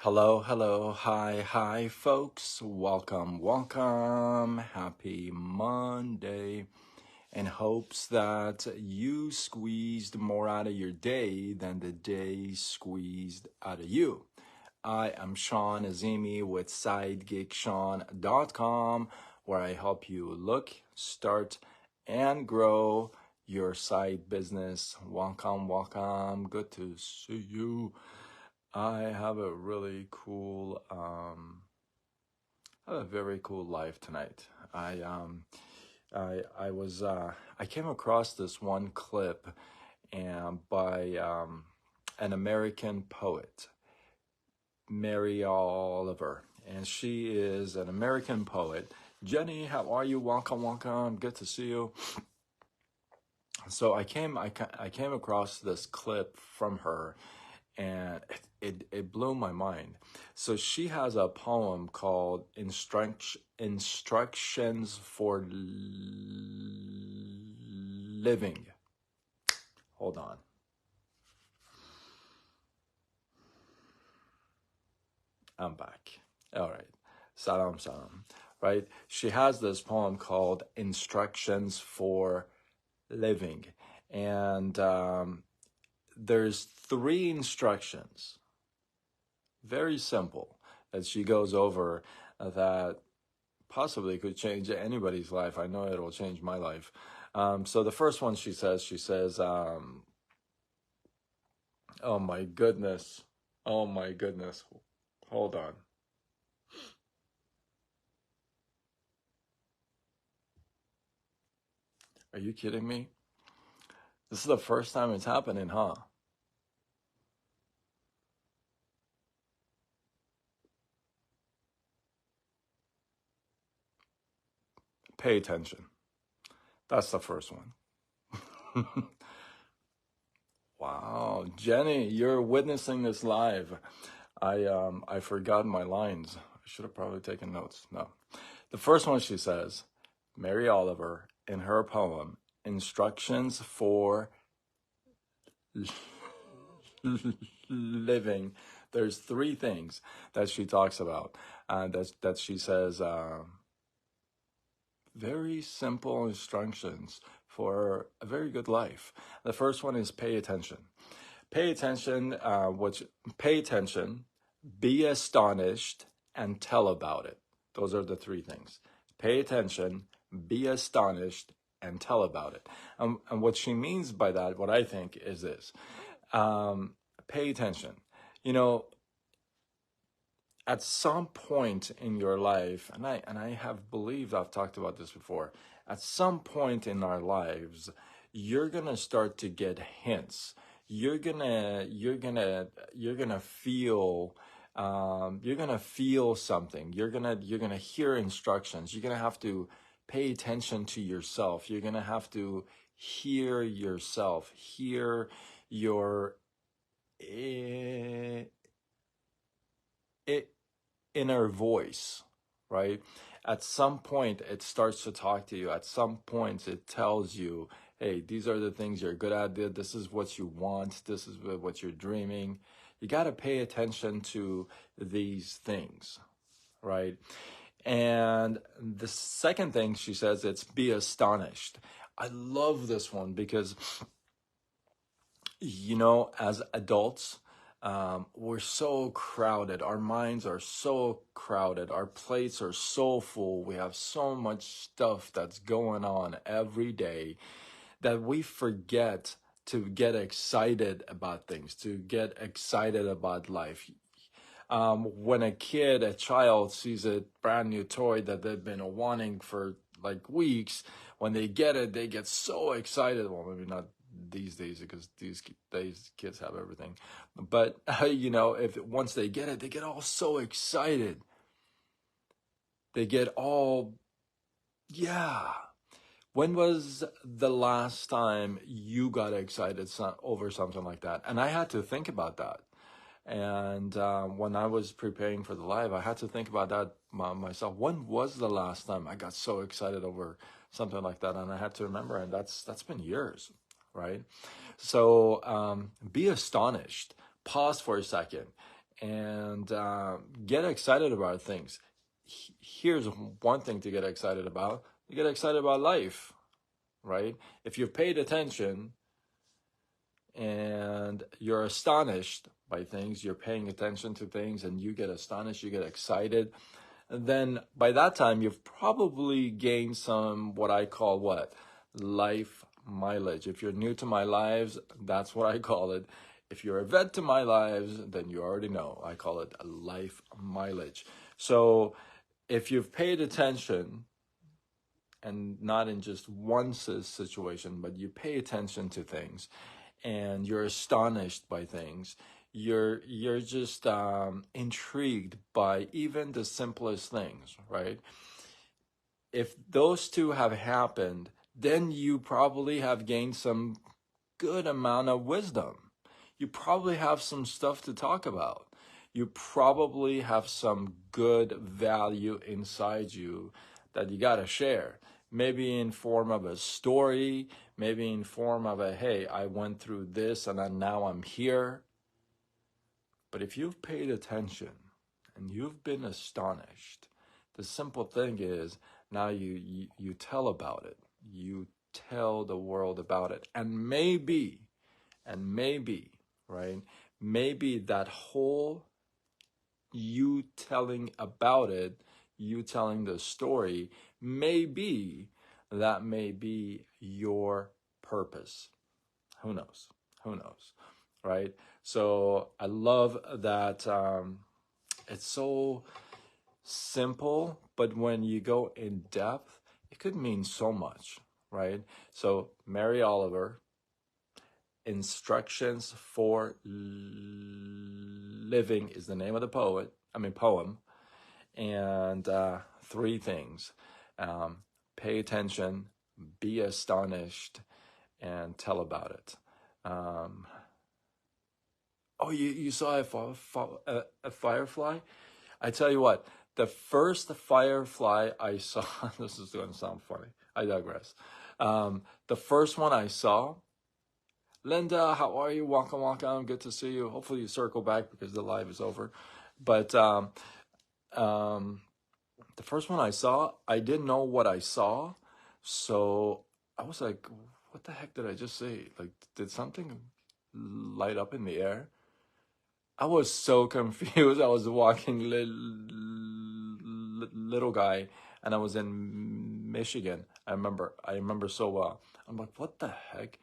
Hello, hello, hi, hi, folks. Welcome, welcome. Happy Monday. In hopes that you squeezed more out of your day than the day squeezed out of you. I am Sean Azimi with SideGigSean.com, where I help you look, start, and grow your side business. Welcome, welcome. Good to see you. I have a really cool, I have a very cool life tonight. I came across this one clip, and by an American poet, Mary Oliver, and she is an American poet. Jenny, how are you? Welcome, welcome. Good to see you. So I came across this clip from her, and it blew my mind. So she has a poem called Instructions for Living. Hold on. I'm back. All right. Salam, salam. Right? She has this poem called Instructions for Living. And there's three instructions, very simple, that she goes over that possibly could change anybody's life. I know it'll change my life. So the first one she says, oh my goodness. Oh my goodness. Hold on. Are you kidding me? This is the first time it's happening, huh? Pay attention. That's the first one. Wow, Jenny, you're witnessing this live. I forgot my lines. I should have probably taken notes. No. The first one she says, Mary Oliver, in her poem, Instructions for Living, there's three things that she talks about. That she says, very simple instructions for a very good life. The first one is pay attention. Pay attention, pay attention, be astonished, and tell about it. Those are the three things. Pay attention, be astonished, and tell about it. And what she means by that, what I think, is this. Pay attention. You know, at some point in your life, and I have believed I've talked about this before, at some point in our lives, you're gonna start to get hints. You're gonna feel something. You're gonna hear instructions. You're gonna have to pay attention to yourself. You're gonna have to hear yourself, hear your inner voice, right? At some point, it starts to talk to you. At some point, it tells you, hey, these are the things you're good at. This is what you want. This is what you're dreaming. You got to pay attention to these things, right? And the second thing she says, it's be astonished. I love this one because, you know, as adults, we're so crowded. Our minds are so crowded. Our plates are so full. We have so much stuff that's going on every day that we forget to get excited about things, to get excited about life. When a child sees a brand new toy that they've been wanting for like weeks, when they get it, they get so excited. Well, maybe not these days because these kids have everything, but you know, if once they get it, they get all so excited. They get all, yeah. When was the last time you got excited over something like that? And I had to think about that. And when I was preparing for the live, I had to think about that myself. When was the last time I got so excited over something like that? And I had to remember, and that's been years, right? So be astonished. Pause for a second and get excited about things. Here's one thing to get excited about. You get excited about life, right? If you've paid attention and you're astonished by things, you're paying attention to things and you get astonished, you get excited, then by that time you've probably gained some what I call what? Life mileage. If you're new to my lives, that's what I call it. If you're a vet to my lives, then you already know. I call it a life mileage. So if you've paid attention, and not in just one situation, but you pay attention to things and you're astonished by things, you're just intrigued by even the simplest things, right? If those two have happened, then you probably have gained some good amount of wisdom. You probably have some stuff to talk about. You probably have some good value inside you that you got to share. Maybe in form of a story, maybe in form of a, hey, I went through this and now I'm here. But if you've paid attention and you've been astonished, the simple thing is now you tell about it. You tell the world about it. And maybe, right? Maybe that whole you telling about it, you telling the story, maybe that may be your purpose. Who knows? Who knows? Right? So I love that it's so simple, but when you go in depth, it could mean so much, right? So Mary Oliver, Instructions for Living is the name of the poem. And three things. Pay attention, be astonished, and tell about it. Oh, you saw a firefly? I tell you what, the first firefly I saw, this is going to sound funny. I digress. The first one I saw, Linda, how are you? Welcome. Good to see you. Hopefully you circle back because the live is over. But the first one I saw, I didn't know what I saw. So I was like, what the heck did I just see? Like, did something light up in the air? I was so confused. I was walking little guy, and I was in Michigan. I remember so well. I'm like, what the heck?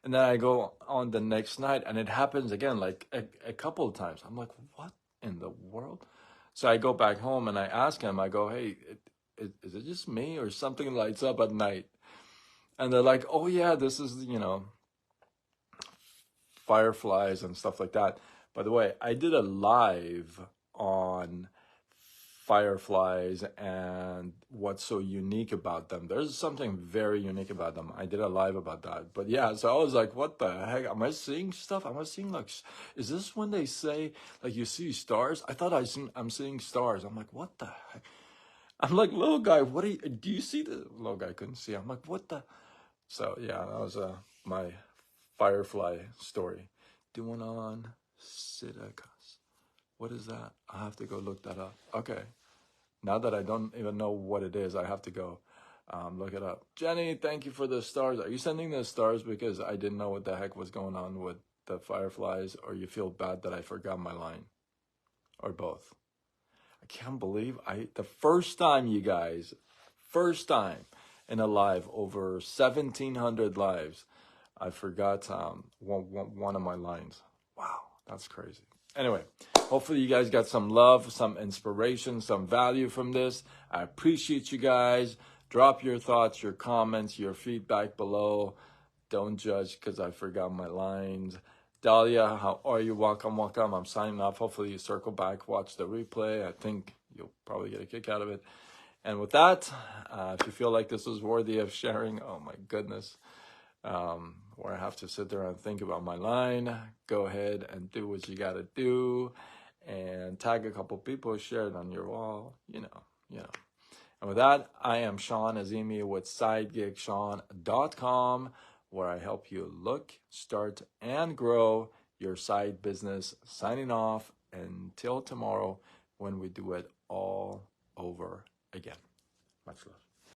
And then I go on the next night, and it happens again, like a couple of times. I'm like, what in the world? So I go back home and I ask him. I go, hey, is it just me or something lights up at night? And they're like, oh yeah, this is fireflies and stuff like that. By the way, I did a live on fireflies and what's so unique about them. There's something very unique about them. I did a live about that. But yeah, so I was like, what the heck? Am I seeing stuff? Am I seeing like, is this when they say like you see stars? I thought I'm seeing stars. I'm like, what the heck? I'm like, little guy, what do you see? The little guy couldn't see. I'm like, what the? So yeah, that was my firefly story. Doing on Sidakas. What is that? I have to go look that up. Okay. Now that I don't even know what it is, I have to go look it up. Jenny, thank you for the stars. Are you sending the stars because I didn't know what the heck was going on with the fireflies, or you feel bad that I forgot my line? Or both? I can't believe the first time, you guys, first time in a live, over 1,700 lives, I forgot one of my lines. Wow, that's crazy. Anyway, hopefully you guys got some love, some inspiration, some value from this. I appreciate you guys. Drop your thoughts, your comments, your feedback below. Don't judge because I forgot my lines. Dahlia, how are you? Welcome. I'm signing off. Hopefully you circle back, watch the replay. I think you'll probably get a kick out of it. And with that, if you feel like this was worthy of sharing, oh my goodness, where I have to sit there and think about my line, go ahead and do what you got to do and tag a couple people, share it on your wall, you know. And with that, I am Sean Azimi with SideGigSean.com, where I help you look, start, and grow your side business. Signing off. until tomorrow when we do it all over again. Much love.